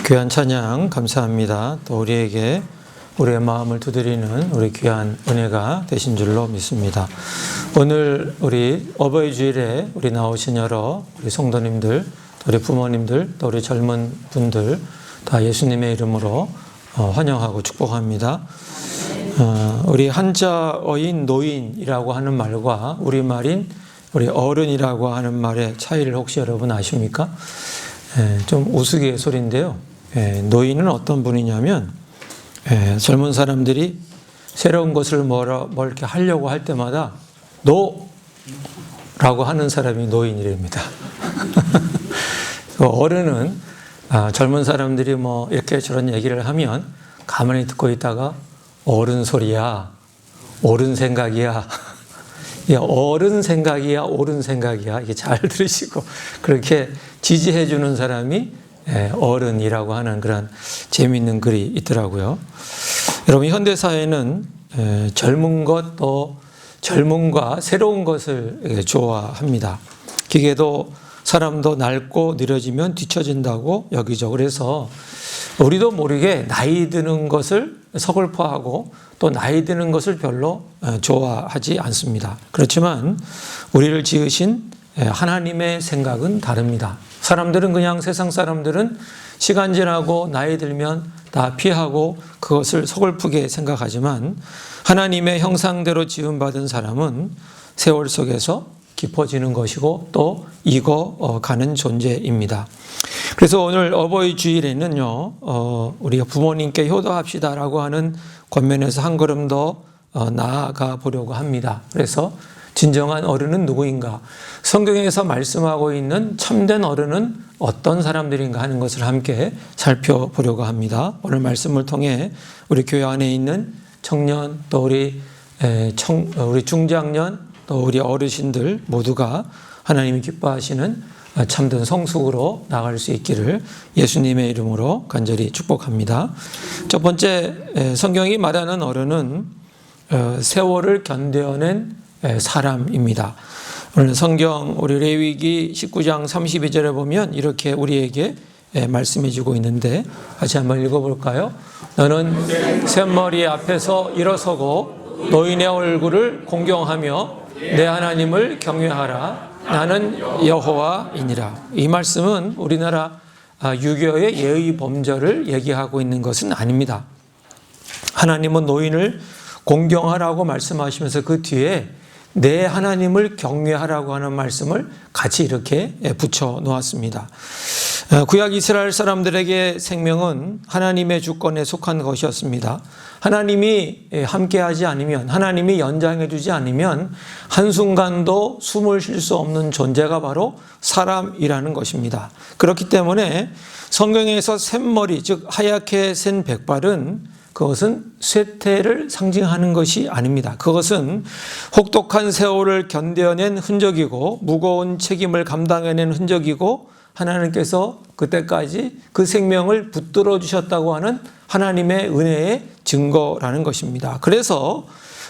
귀한 찬양 감사합니다. 또 우리에게 우리의 마음을 두드리는 우리 귀한 은혜가 되신 줄로 믿습니다. 오늘 우리 어버이 주일에 우리 나오신 여러 우리 성도님들, 또 우리 부모님들, 또 우리 젊은 분들 다 예수님의 이름으로 환영하고 축복합니다. 우리 한자어인 노인이라고 하는 말과 우리말인 우리 어른이라고 하는 말의 차이를 혹시 여러분 아십니까? 좀 우스갯소리인데요. 노인은 어떤 분이냐면 젊은 사람들이 새로운 것을 뭘 이렇게 하려고 할 때마다 노라고 하는 사람이 노인이랍니다. 어른은 젊은 사람들이 뭐 이렇게 저런 얘기를 하면 가만히 듣고 있다가 어른 소리야, 옳은 생각이야, 어른 생각이야, 옳은 생각이야, 이게 잘 들으시고 그렇게 지지해 주는 사람이 어른이라고 하는 그런 재미있는 글이 있더라고요. 여러분, 현대사회는 젊은 것, 또 젊음과 새로운 것을 좋아합니다. 기계도 사람도 낡고 느려지면 뒤처진다고 여기죠. 그래서 우리도 모르게 나이 드는 것을 서글퍼하고 또 나이 드는 것을 별로 좋아하지 않습니다. 그렇지만 우리를 지으신 하나님의 생각은 다릅니다. 사람들은 그냥 세상 사람들은 시간 지나고 나이 들면 다 피하고 그것을 서글프게 생각하지만 하나님의 형상대로 지음받은 사람은 세월 속에서 깊어지는 것이고 또 익어가는 존재입니다. 그래서 오늘 어버이 주일에는요, 우리가 부모님께 효도합시다라고 하는 권면에서 한 걸음 더 나아가 보려고 합니다. 그래서 진정한 어른은 누구인가? 성경에서 말씀하고 있는 참된 어른은 어떤 사람들인가 하는 것을 함께 살펴보려고 합니다. 오늘 말씀을 통해 우리 교회 안에 있는 청년, 또 우리 중장년, 또 우리 어르신들 모두가 하나님이 기뻐하시는 참된 성숙으로 나갈 수 있기를 예수님의 이름으로 간절히 축복합니다. 첫 번째, 성경이 말하는 어른은 세월을 견뎌낸 사람입니다. 오늘 성경 우리 레위기 19장 32절에 보면 이렇게 우리에게 말씀해 주고 있는데 같이 한번 읽어볼까요? 너는 샘머리 앞에서 일어서고 노인의 얼굴을 공경하며 내 하나님을 경외하라. 나는 여호와이니라. 이 말씀은 우리나라 유교의 예의 범절을 얘기하고 있는 것은 아닙니다. 하나님은 노인을 공경하라고 말씀하시면서 그 뒤에 내 하나님을 경외하라고 하는 말씀을 같이 이렇게 붙여 놓았습니다. 구약 이스라엘 사람들에게 생명은 하나님의 주권에 속한 것이었습니다. 하나님이 함께하지 않으면, 하나님이 연장해 주지 않으면 한순간도 숨을 쉴 수 없는 존재가 바로 사람이라는 것입니다. 그렇기 때문에 성경에서 샘머리, 즉 하얗게 센 백발은 그것은 쇠퇴를 상징하는 것이 아닙니다. 그것은 혹독한 세월을 견뎌낸 흔적이고 무거운 책임을 감당해낸 흔적이고 하나님께서 그때까지 그 생명을 붙들어 주셨다고 하는 하나님의 은혜의 증거라는 것입니다. 그래서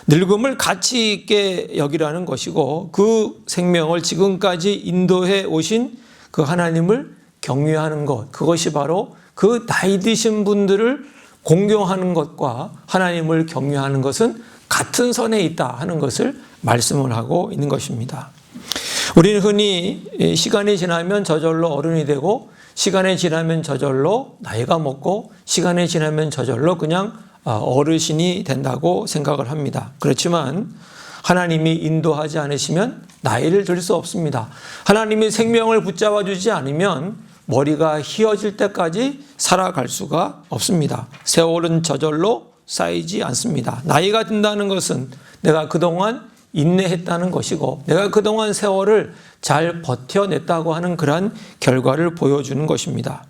늙음을 가치 있게 여기라는 것이고 그 생명을 지금까지 인도해 오신 그 하나님을 경외하는 것, 그것이 바로 그 나이 드신 분들을 공경하는 것과 하나님을 경외하는 것은 같은 선에 있다 하는 것을 말씀을 하고 있는 것입니다. 우리는 흔히 시간이 지나면 저절로 어른이 되고 시간이 지나면 저절로 나이가 먹고 시간이 지나면 저절로 그냥 어르신이 된다고 생각을 합니다. 그렇지만 하나님이 인도하지 않으시면 나이를 들 수 없습니다. 하나님이 생명을 붙잡아 주지 않으면 머리가 휘어질 때까지 살아갈 수가 없습니다. 세월은 저절로 쌓이지 않습니다. 나이가 든다는 것은 내가 그동안 인내했다는 것이고 내가 그동안 세월을 잘 버텨냈다고 하는 그러한 결과를 보여주는 것입니다.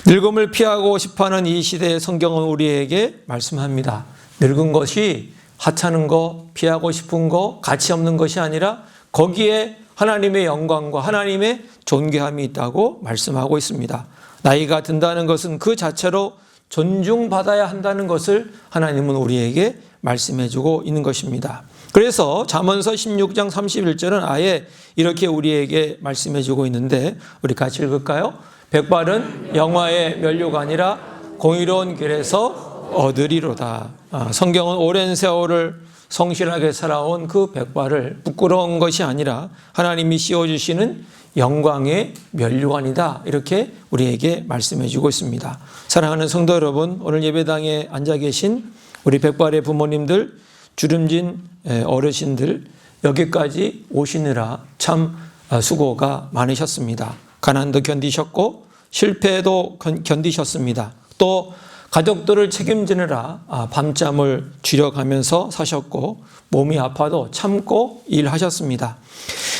늙음을 피하고 싶어하는 이 시대의 성경은 우리에게 말씀합니다. 늙은 것이 하찮은 거, 피하고 싶은 거, 가치 없는 것이 아니라 거기에 하나님의 영광과 하나님의 존귀함이 있다고 말씀하고 있습니다. 나이가 든다는 것은 그 자체로 존중받아야 한다는 것을 하나님은 우리에게 말씀해 주고 있는 것입니다. 그래서 잠언서 16장 31절은 아예 이렇게 우리에게 말씀해 주고 있는데 우리 같이 읽을까요? 백발은 영화의 면류가 아니라 공의로운 길에서 얻으리로다. 성경은 오랜 세월을 성실하게 살아온 그 백발을 부끄러운 것이 아니라 하나님이 씌워주시는 영광의 면류관이다, 이렇게 우리에게 말씀해 주고 있습니다. 사랑하는 성도 여러분, 오늘 예배당에 앉아 계신 우리 백발의 부모님들, 주름진 어르신들, 여기까지 오시느라 참 수고가 많으셨습니다. 가난도 견디셨고 실패도 견디셨습니다. 또 가족들을 책임지느라 밤잠을 줄여가면서 사셨고 몸이 아파도 참고 일하셨습니다.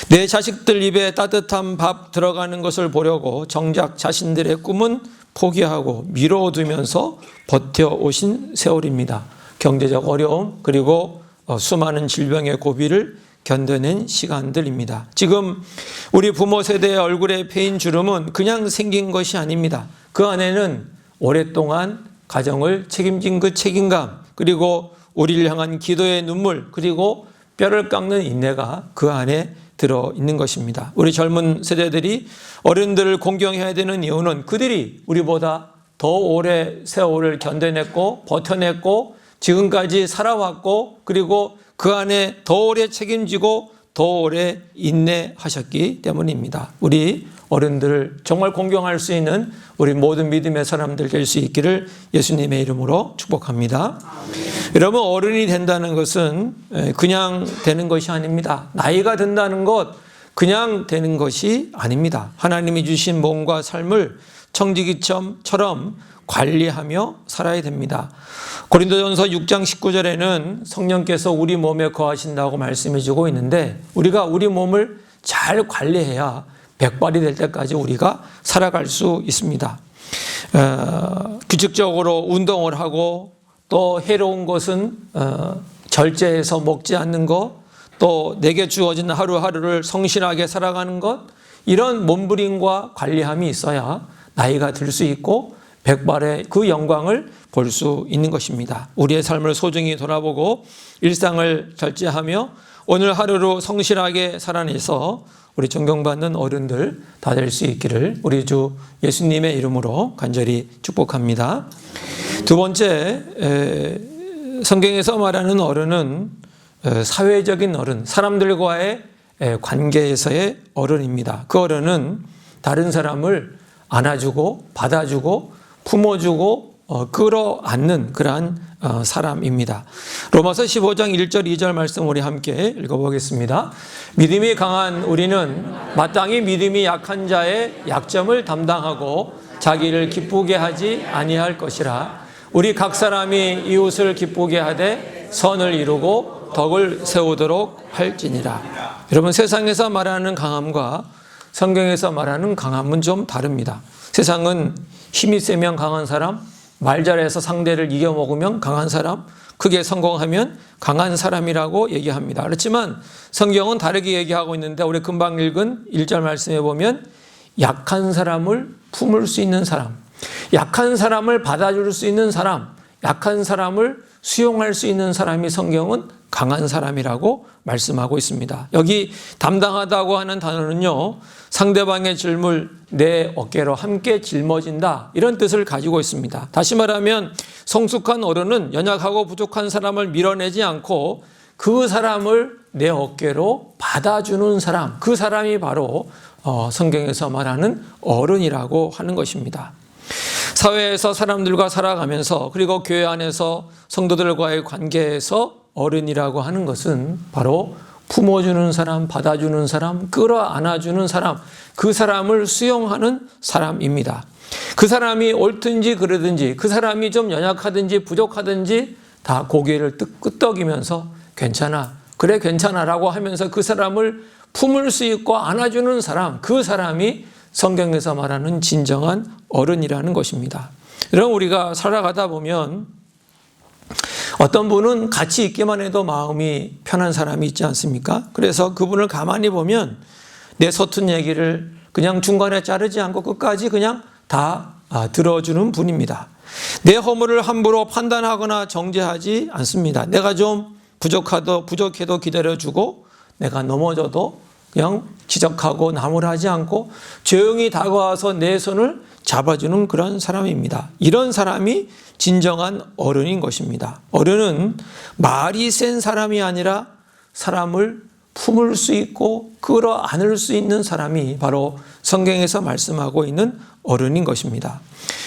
내 자식들 입에 따뜻한 밥 들어가는 것을 보려고 정작 자신들의 꿈은 포기하고 미뤄두면서 버텨오신 세월입니다. 경제적 어려움 그리고 수많은 질병의 고비를 견뎌낸 시간들입니다. 지금 우리 부모 세대의 얼굴에 패인 주름은 그냥 생긴 것이 아닙니다. 그 안에는 오랫동안 가정을 책임진 그 책임감, 그리고 우리를 향한 기도의 눈물, 그리고 뼈를 깎는 인내가 그 안에 들어있는 것입니다. 우리 젊은 세대들이 어른들을 공경해야 되는 이유는 그들이 우리보다 더 오래 세월을 견뎌냈고 버텨냈고 지금까지 살아왔고 그리고 그 안에 더 오래 책임지고 더 오래 인내하셨기 때문입니다. 우리 어른들을 정말 공경할 수 있는 우리 모든 믿음의 사람들 될 수 있기를 예수님의 이름으로 축복합니다. 여러분, 어른이 된다는 것은 그냥 되는 것이 아닙니다. 나이가 든다는 것 그냥 되는 것이 아닙니다. 하나님이 주신 몸과 삶을 청지기처럼 관리하며 살아야 됩니다. 고린도전서 6장 19절에는 성령께서 우리 몸에 거하신다고 말씀해 주고 있는데 우리가 우리 몸을 잘 관리해야 백발이 될 때까지 우리가 살아갈 수 있습니다. 규칙적으로 운동을 하고 또 해로운 것은 절제해서 먹지 않는 것, 또 내게 주어진 하루하루를 성실하게 살아가는 것, 이런 몸부림과 관리함이 있어야 나이가 들 수 있고 백발의 그 영광을 볼 수 있는 것입니다. 우리의 삶을 소중히 돌아보고 일상을 절제하며 오늘 하루로 성실하게 살아내서 우리 존경받는 어른들 다 될 수 있기를 우리 주 예수님의 이름으로 간절히 축복합니다. 두 번째, 성경에서 말하는 어른은 사회적인 어른, 사람들과의 관계에서의 어른입니다. 그 어른은 다른 사람을 안아주고 받아주고 품어주고 끌어안는 그러한 사람입니다. 로마서 15장 1절 2절 말씀 우리 함께 읽어보겠습니다. 믿음이 강한 우리는 마땅히 믿음이 약한 자의 약점을 담당하고 자기를 기쁘게 하지 아니할 것이라. 우리 각 사람이 이웃을 기쁘게 하되 선을 이루고 덕을 세우도록 할지니라. 여러분, 세상에서 말하는 강함과 성경에서 말하는 강함은 좀 다릅니다. 세상은 힘이 세면 강한 사람, 말 잘해서 상대를 이겨먹으면 강한 사람, 크게 성공하면 강한 사람이라고 얘기합니다. 그렇지만 성경은 다르게 얘기하고 있는데 우리 금방 읽은 1절 말씀에 보면 약한 사람을 품을 수 있는 사람, 약한 사람을 받아줄 수 있는 사람, 약한 사람을 수용할 수 있는 사람이 성경은 강한 사람이라고 말씀하고 있습니다. 여기 담당하다고 하는 단어는요, 상대방의 질물 내 어깨로 함께 짊어진다, 이런 뜻을 가지고 있습니다. 다시 말하면 성숙한 어른은 연약하고 부족한 사람을 밀어내지 않고 그 사람을 내 어깨로 받아주는 사람, 그 사람이 바로 성경에서 말하는 어른이라고 하는 것입니다. 사회에서 사람들과 살아가면서 그리고 교회 안에서 성도들과의 관계에서 어른이라고 하는 것은 바로 품어주는 사람, 받아주는 사람, 끌어안아주는 사람, 그 사람을 수용하는 사람입니다. 그 사람이 옳든지 그러든지, 그 사람이 좀 연약하든지 부족하든지 다 고개를 끄덕이면서 괜찮아, 그래 괜찮아라고 하면서 그 사람을 품을 수 있고 안아주는 사람, 그 사람이 성경에서 말하는 진정한 어른이라는 것입니다. 여러분, 우리가 살아가다 보면 어떤 분은 같이 있기만 해도 마음이 편한 사람이 있지 않습니까? 그래서 그분을 가만히 보면 내 서툰 얘기를 그냥 중간에 자르지 않고 끝까지 그냥 다 들어주는 분입니다. 내 허물을 함부로 판단하거나 정죄하지 않습니다. 내가 좀 부족해도 기다려주고 내가 넘어져도 그냥 지적하고 나무라지 않고 조용히 다가와서 내 손을 잡아주는 그런 사람입니다. 이런 사람이 진정한 어른인 것입니다. 어른은 말이 센 사람이 아니라 사람을 품을 수 있고 끌어안을 수 있는 사람이 바로 성경에서 말씀하고 있는 어른인 것입니다.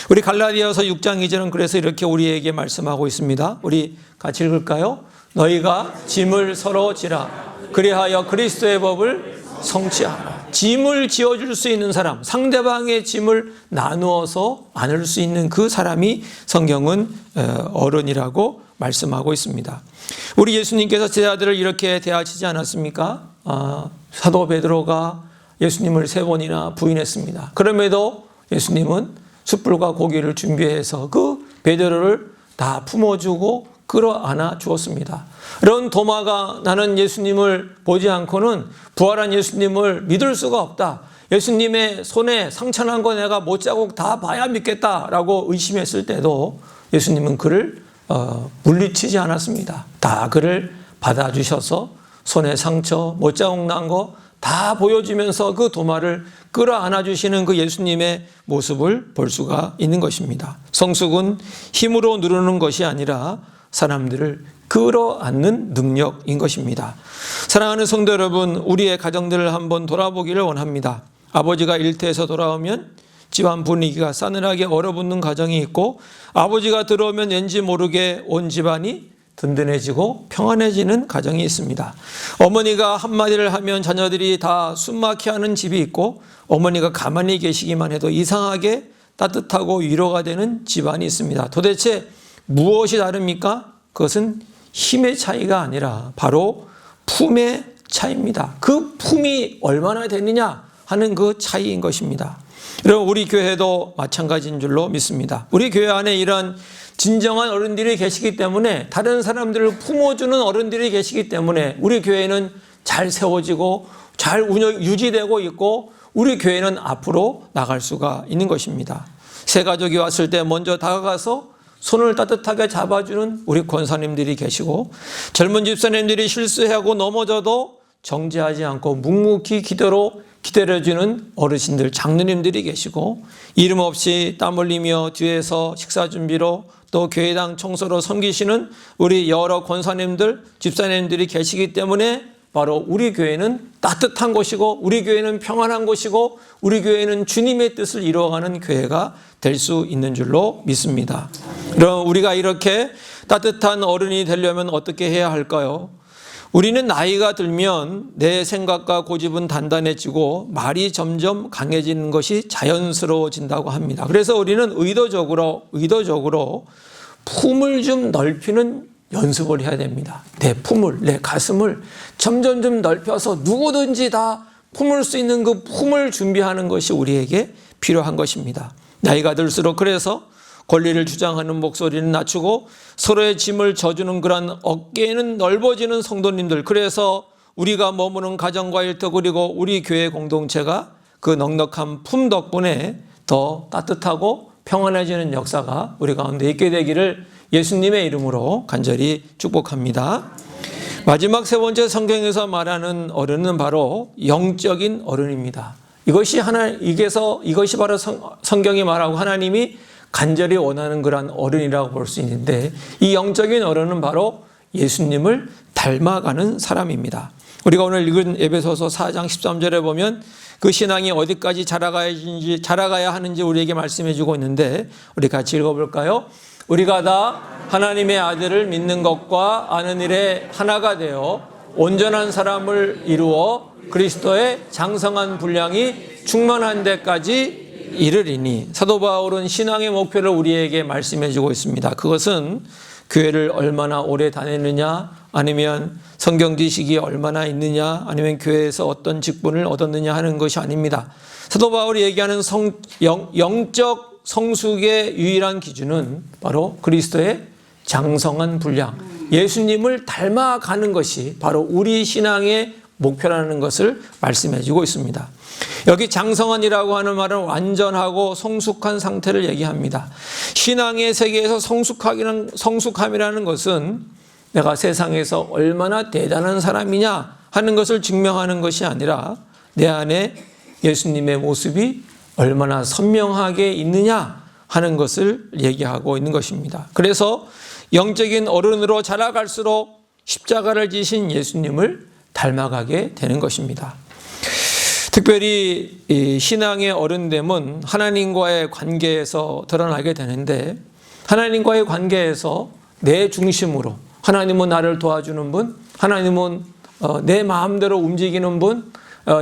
우리 갈라디아서 6장 2절은 그래서 이렇게 우리에게 말씀하고 있습니다. 우리 같이 읽을까요? 너희가 짐을 서로 지라 그리하여 그리스도의 법을 성취하라. 짐을 지어줄 수 있는 사람, 상대방의 짐을 나누어서 안을 수 있는 그 사람이 성경은 어른이라고 말씀하고 있습니다. 우리 예수님께서 제자들을 이렇게 대하시지 않았습니까? 사도 베드로가 예수님을 3번이나 부인했습니다. 그럼에도 예수님은 숯불과 고기를 준비해서 그 베드로를 다 품어주고 끌어안아 주었습니다. 이런 도마가 나는 예수님을 보지 않고는 부활한 예수님을 믿을 수가 없다. 예수님의 손에 상처난 거 내가 못자국 다 봐야 믿겠다라고 의심했을 때도 예수님은 그를 물리치지 않았습니다. 다 그를 받아주셔서 손에 상처, 못자국 난 거 다 보여주면서 그 도마를 끌어안아 주시는 그 예수님의 모습을 볼 수가 있는 것입니다. 성숙은 힘으로 누르는 것이 아니라 사람들을 끌어안는 능력인 것입니다. 사랑하는 성도 여러분, 우리의 가정들을 한번 돌아보기를 원합니다. 아버지가 일터에서 돌아오면 집안 분위기가 싸늘하게 얼어붙는 가정이 있고, 아버지가 들어오면 왠지 모르게 온 집안이 든든해지고 평안해지는 가정이 있습니다. 어머니가 한마디를 하면 자녀들이 다 숨막혀 하는 집이 있고, 어머니가 가만히 계시기만 해도 이상하게 따뜻하고 위로가 되는 집안이 있습니다. 도대체 무엇이 다릅니까? 그것은 힘의 차이가 아니라 바로 품의 차이입니다. 그 품이 얼마나 되느냐 하는 그 차이인 것입니다. 여러분, 우리 교회도 마찬가지인 줄로 믿습니다. 우리 교회 안에 이런 진정한 어른들이 계시기 때문에, 다른 사람들을 품어주는 어른들이 계시기 때문에 우리 교회는 잘 세워지고 잘 유지되고 있고, 우리 교회는 앞으로 나갈 수가 있는 것입니다. 새 가족이 왔을 때 먼저 다가가서 손을 따뜻하게 잡아주는 우리 권사님들이 계시고, 젊은 집사님들이 실수하고 넘어져도 정지하지 않고 묵묵히 기다려주는 어르신들, 장로님들이 계시고, 이름 없이 땀 흘리며 뒤에서 식사 준비로 또 교회당 청소로 섬기시는 우리 여러 권사님들, 집사님들이 계시기 때문에 바로 우리 교회는 따뜻한 곳이고, 우리 교회는 평안한 곳이고, 우리 교회는 주님의 뜻을 이루어가는 교회가 될 수 있는 줄로 믿습니다. 그럼 우리가 이렇게 따뜻한 어른이 되려면 어떻게 해야 할까요? 우리는 나이가 들면 내 생각과 고집은 단단해지고 말이 점점 강해지는 것이 자연스러워진다고 합니다. 그래서 우리는 의도적으로 품을 좀 넓히는 연습을 해야 됩니다. 내 품을, 내 가슴을 점점 좀 넓혀서 누구든지 다 품을 수 있는 그 품을 준비하는 것이 우리에게 필요한 것입니다. 나이가 들수록 그래서 권리를 주장하는 목소리는 낮추고 서로의 짐을 져주는 그런 어깨는 넓어지는 성도님들, 그래서 우리가 머무는 가정과 일터 그리고 우리 교회 공동체가 그 넉넉한 품 덕분에 더 따뜻하고 평안해지는 역사가 우리 가운데 있게 되기를 예수님의 이름으로 간절히 축복합니다. 마지막 3번째 성경에서 말하는 어른은 바로 영적인 어른입니다. 이것이 바로 성경이 말하고 하나님이 간절히 원하는 그런 어른이라고 볼 수 있는데, 이 영적인 어른은 바로 예수님을 닮아가는 사람입니다. 우리가 오늘 읽은 에베소서 4장 13절에 보면 그 신앙이 어디까지 자라가야 하는지 우리에게 말씀해 주고 있는데, 우리 같이 읽어볼까요? 우리가 다 하나님의 아들을 믿는 것과 아는 일에 하나가 되어 온전한 사람을 이루어 그리스도의 장성한 분량이 충만한 데까지 이르리니. 사도 바울은 신앙의 목표를 우리에게 말씀해 주고 있습니다. 그것은 교회를 얼마나 오래 다녔느냐, 아니면 성경 지식이 얼마나 있느냐, 아니면 교회에서 어떤 직분을 얻었느냐 하는 것이 아닙니다. 사도 바울이 얘기하는 영적 성숙의 유일한 기준은 바로 그리스도의 장성한 분량, 예수님을 닮아가는 것이 바로 우리 신앙의 목표라는 것을 말씀해 주고 있습니다. 여기 장성한이라고 하는 말은 완전하고 성숙한 상태를 얘기합니다. 신앙의 세계에서 성숙함이라는 것은 내가 세상에서 얼마나 대단한 사람이냐 하는 것을 증명하는 것이 아니라 내 안에 예수님의 모습이 얼마나 선명하게 있느냐 하는 것을 얘기하고 있는 것입니다. 그래서 영적인 어른으로 자라갈수록 십자가를 지신 예수님을 닮아가게 되는 것입니다. 특별히 이 신앙의 어른됨은 하나님과의 관계에서 드러나게 되는데, 하나님과의 관계에서 내 중심으로, 하나님은 나를 도와주는 분, 하나님은 내 마음대로 움직이는 분,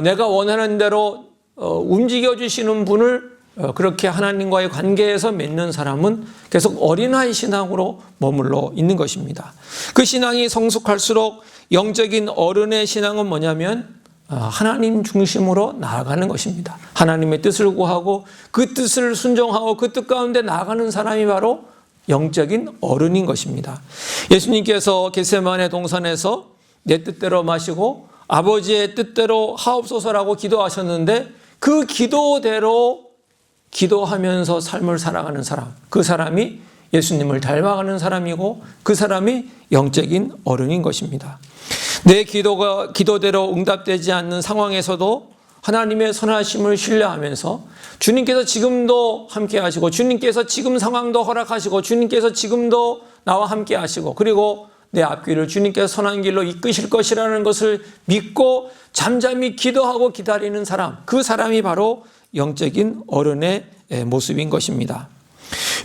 내가 원하는 대로 움직여주시는 분을 그렇게 하나님과의 관계에서 맺는 사람은 계속 어린아이 신앙으로 머물러 있는 것입니다. 그 신앙이 성숙할수록 영적인 어른의 신앙은 뭐냐면 하나님 중심으로 나아가는 것입니다. 하나님의 뜻을 구하고 그 뜻을 순종하고 그 뜻 가운데 나아가는 사람이 바로 영적인 어른인 것입니다. 예수님께서 겟세마네 동산에서 내 뜻대로 마시고 아버지의 뜻대로 하옵소서라고 기도하셨는데, 그 기도대로 기도하면서 삶을 살아가는 사람, 그 사람이 예수님을 닮아가는 사람이고 그 사람이 영적인 어른인 것입니다. 내 기도대로 응답되지 않는 상황에서도 하나님의 선하심을 신뢰하면서 주님께서 지금도 함께 하시고, 주님께서 지금 상황도 허락하시고, 주님께서 지금도 나와 함께 하시고, 그리고 내 앞길을 주님께서 선한 길로 이끄실 것이라는 것을 믿고 잠잠히 기도하고 기다리는 사람, 그 사람이 바로 영적인 어른의 모습인 것입니다.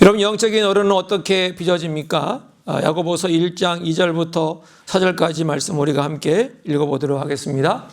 여러분, 영적인 어른은 어떻게 빚어집니까? 야고보서 1장 2절부터 4절까지 말씀 우리가 함께 읽어보도록 하겠습니다.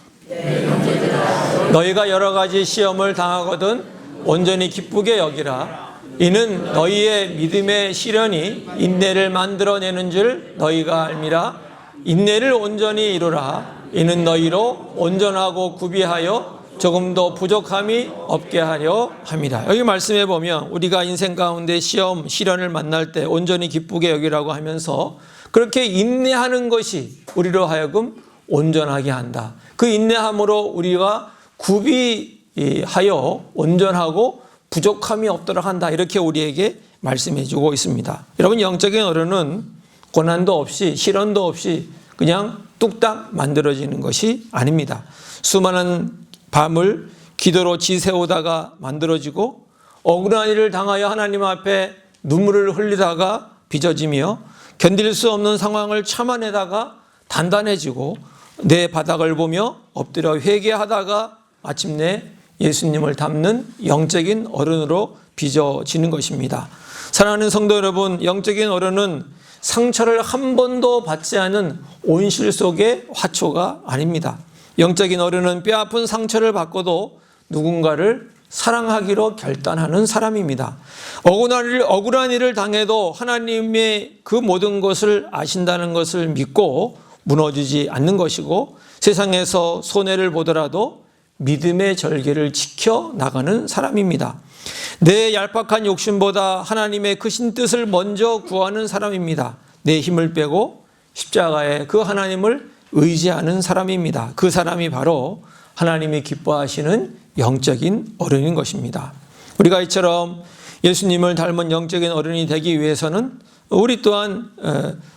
너희가 여러 가지 시험을 당하거든 온전히 기쁘게 여기라. 이는 너희의 믿음의 시련이 인내를 만들어내는 줄 너희가 알미라. 인내를 온전히 이루라. 이는 너희로 온전하고 구비하여 조금도 부족함이 없게 하려 합니다. 여기 말씀해 보면 우리가 인생 가운데 시험, 시련을 만날 때 온전히 기쁘게 여기라고 하면서 그렇게 인내하는 것이 우리로 하여금 온전하게 한다. 그 인내함으로 우리가 구비하여 온전하고 부족함이 없도록 한다. 이렇게 우리에게 말씀해 주고 있습니다. 여러분, 영적인 어른은 고난도 없이 시련도 없이 그냥 뚝딱 만들어지는 것이 아닙니다. 수많은 밤을 기도로 지새우다가 만들어지고, 억울한 일을 당하여 하나님 앞에 눈물을 흘리다가 빚어지며, 견딜 수 없는 상황을 참아내다가 단단해지고, 내 바닥을 보며 엎드려 회개하다가 마침내 예수님을 닮는 영적인 어른으로 빚어지는 것입니다. 사랑하는 성도 여러분, 영적인 어른은 상처를 한 번도 받지 않은 온실 속의 화초가 아닙니다. 영적인 어른은 뼈아픈 상처를 받고도 누군가를 사랑하기로 결단하는 사람입니다. 억울한 일을 당해도 하나님의 그 모든 것을 아신다는 것을 믿고 무너지지 않는 것이고, 세상에서 손해를 보더라도 믿음의 절개를 지켜 나가는 사람입니다. 내 얄팍한 욕심보다 하나님의 크신 뜻을 먼저 구하는 사람입니다. 내 힘을 빼고 십자가에 그 하나님을 의지하는 사람입니다. 그 사람이 바로 하나님이 기뻐하시는 영적인 어른인 것입니다. 우리가 이처럼 예수님을 닮은 영적인 어른이 되기 위해서는 우리 또한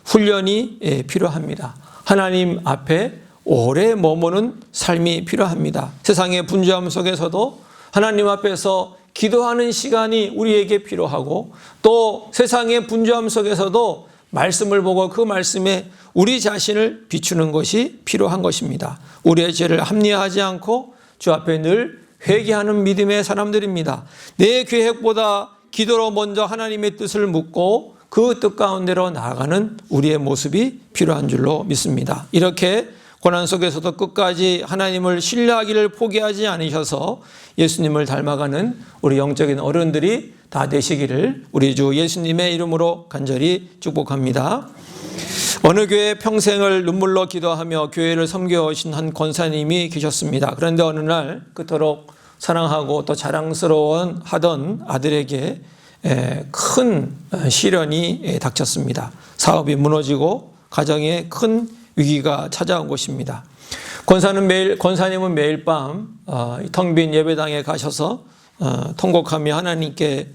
훈련이 필요합니다. 하나님 앞에 오래 머무는 삶이 필요합니다. 세상의 분주함 속에서도 하나님 앞에서 기도하는 시간이 우리에게 필요하고, 또 세상의 분주함 속에서도 말씀을 보고 그 말씀에 우리 자신을 비추는 것이 필요한 것입니다. 우리의 죄를 합리화하지 않고 주 앞에 늘 회개하는 믿음의 사람들입니다. 내 계획보다 기도로 먼저 하나님의 뜻을 묻고 그 뜻 가운데로 나아가는 우리의 모습이 필요한 줄로 믿습니다. 이렇게 고난 속에서도 끝까지 하나님을 신뢰하기를 포기하지 않으셔서 예수님을 닮아가는 우리 영적인 어른들이 다 되시기를 우리 주 예수님의 이름으로 간절히 축복합니다. 어느 교회 평생을 눈물로 기도하며 교회를 섬겨오신 한 권사님이 계셨습니다. 그런데 어느 날 그토록 사랑하고 또 자랑스러운 하던 아들에게 큰 시련이 닥쳤습니다. 사업이 무너지고 가정에 큰 위기가 찾아온 것입니다. 권사님은 매일 밤 텅 빈 예배당에 가셔서 통곡하며 하나님께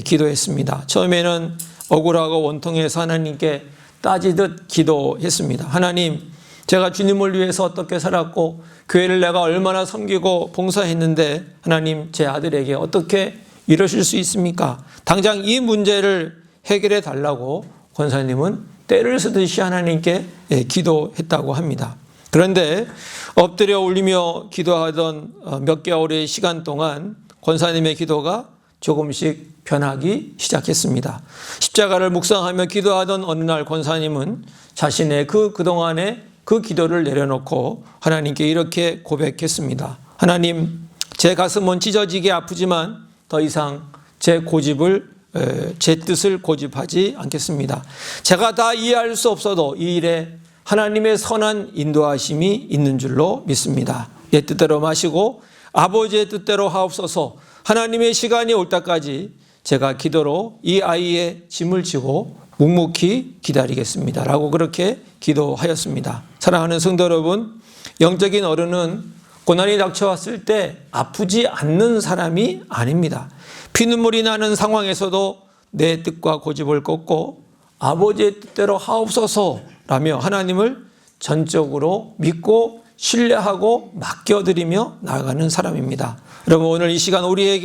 기도했습니다. 처음에는 억울하고 원통해서 하나님께 따지듯 기도했습니다. 하나님, 제가 주님을 위해서 어떻게 살았고 교회를 내가 얼마나 섬기고 봉사했는데 하나님 제 아들에게 어떻게 이러실 수 있습니까? 당장 이 문제를 해결해 달라고 권사님은 때를 쓰듯이 하나님께 기도했다고 합니다. 그런데 엎드려 울리며 기도하던 몇 개월의 시간 동안 권사님의 기도가 조금씩 변하기 시작했습니다. 십자가를 묵상하며 기도하던 어느 날 권사님은 자신의 그동안의 그 기도를 내려놓고 하나님께 이렇게 고백했습니다. 하나님, 제 가슴은 찢어지게 아프지만 더 이상 제 뜻을 고집하지 않겠습니다. 제가 다 이해할 수 없어도 이 일에 하나님의 선한 인도하심이 있는 줄로 믿습니다. 내 뜻대로 마시고 아버지의 뜻대로 하옵소서. 하나님의 시간이 올 때까지 제가 기도로 이 아이의 짐을 지고 묵묵히 기다리겠습니다. 라고 그렇게 기도하였습니다. 사랑하는 성도 여러분, 영적인 어른은 고난이 닥쳐왔을 때 아프지 않는 사람이 아닙니다. 피눈물이 나는 상황에서도 내 뜻과 고집을 꺾고 아버지의 뜻대로 하옵소서라며 하나님을 전적으로 믿고 신뢰하고 맡겨드리며 나아가는 사람입니다. 여러분, 오늘 이 시간 우리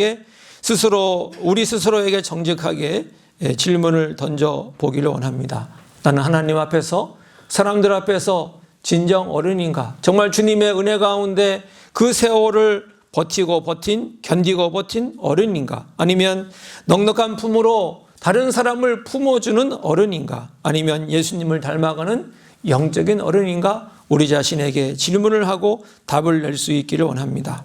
스스로에게 정직하게 질문을 던져보기를 원합니다. 나는 하나님 앞에서, 사람들 앞에서 진정 어른인가? 정말 주님의 은혜 가운데 그 세월을 견디고 버틴 어른인가? 아니면 넉넉한 품으로 다른 사람을 품어주는 어른인가? 아니면 예수님을 닮아가는 영적인 어른인가? 우리 자신에게 질문을 하고 답을 낼 수 있기를 원합니다.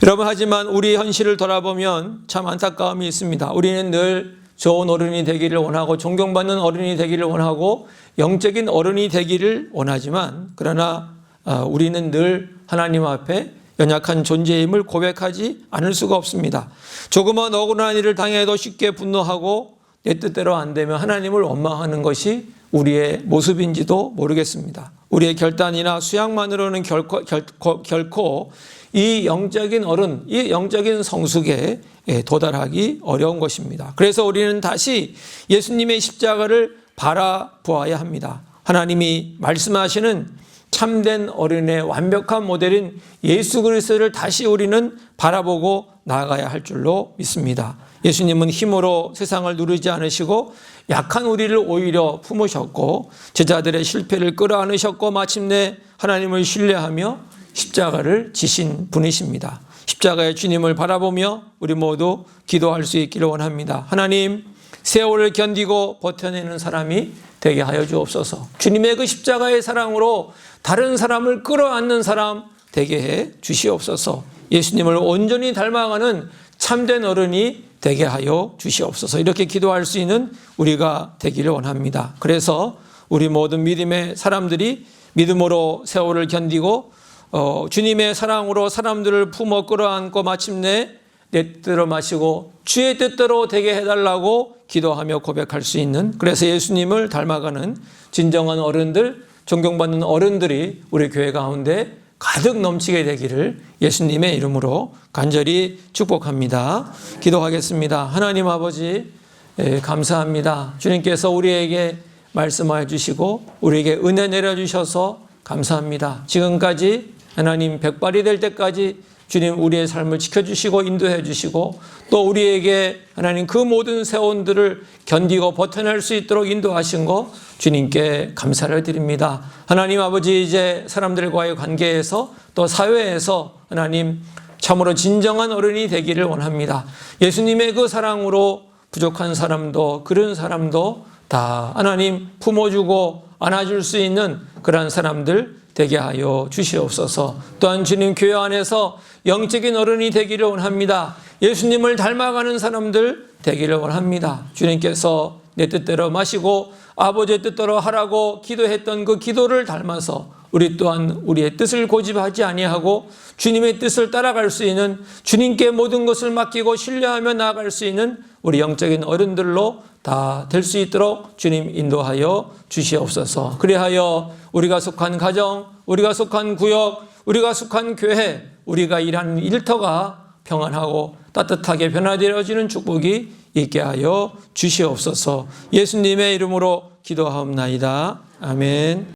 여러분, 하지만 우리 현실을 돌아보면 참 안타까움이 있습니다. 우리는 늘 좋은 어른이 되기를 원하고 존경받는 어른이 되기를 원하고 영적인 어른이 되기를 원하지만, 그러나 우리는 늘 하나님 앞에 연약한 존재임을 고백하지 않을 수가 없습니다. 조그만 억울한 일을 당해도 쉽게 분노하고 내 뜻대로 안 되면 하나님을 원망하는 것이 우리의 모습인지도 모르겠습니다. 우리의 결단이나 수양만으로는 결코 이 영적인 어른, 이 영적인 성숙에 도달하기 어려운 것입니다. 그래서 우리는 다시 예수님의 십자가를 바라보아야 합니다. 하나님이 말씀하시는 참된 어른의 완벽한 모델인 예수 그리스도를 다시 우리는 바라보고 나아가야 할 줄로 믿습니다. 예수님은 힘으로 세상을 누르지 않으시고 약한 우리를 오히려 품으셨고 제자들의 실패를 끌어안으셨고 마침내 하나님을 신뢰하며 십자가를 지신 분이십니다. 십자가의 주님을 바라보며 우리 모두 기도할 수 있기를 원합니다. 하나님, 세월을 견디고 버텨내는 사람이 되게 하여 주옵소서. 주님의 그 십자가의 사랑으로 다른 사람을 끌어안는 사람 되게 해 주시옵소서. 예수님을 온전히 닮아가는 참된 어른이 되게 하여 주시옵소서. 이렇게 기도할 수 있는 우리가 되기를 원합니다. 그래서 우리 모든 믿음의 사람들이 믿음으로 세월을 견디고 주님의 사랑으로 사람들을 품어 끌어안고 마침내 내 뜻대로 마시고 주의 뜻대로 되게 해달라고 기도하며 고백할 수 있는, 그래서 예수님을 닮아가는 진정한 어른들, 존경받는 어른들이 우리 교회 가운데 가득 넘치게 되기를 예수님의 이름으로 간절히 축복합니다. 기도하겠습니다. 하나님 아버지, 감사합니다. 주님께서 우리에게 말씀하여 주시고 우리에게 은혜 내려주셔서 감사합니다. 지금까지 하나님 백발이 될 때까지 주님 우리의 삶을 지켜주시고 인도해 주시고 또 우리에게 하나님 그 모든 세원들을 견디고 버텨낼 수 있도록 인도하신 거 주님께 감사를 드립니다. 하나님 아버지, 이제 사람들과의 관계에서 또 사회에서 하나님 참으로 진정한 어른이 되기를 원합니다. 예수님의 그 사랑으로 부족한 사람도 그런 사람도 다 하나님 품어주고 안아줄 수 있는 그러한 사람들 되게 하여 주시옵소서. 또한 주님 교회 안에서 영적인 어른이 되기를 원합니다. 예수님을 닮아가는 사람들 되기를 원합니다. 주님께서 내 뜻대로 마시고 아버지의 뜻대로 하라고 기도했던 그 기도를 닮아서 우리 또한 우리의 뜻을 고집하지 아니하고 주님의 뜻을 따라갈 수 있는, 주님께 모든 것을 맡기고 신뢰하며 나아갈 수 있는 우리 영적인 어른들로 다 될 수 있도록 주님 인도하여 주시옵소서. 그리하여 우리가 속한 가정, 우리가 속한 구역, 우리가 속한 교회, 우리가 일하는 일터가 평안하고 따뜻하게 변화되어지는 축복이 있게 하여 주시옵소서. 예수님의 이름으로 기도하옵나이다. 아멘.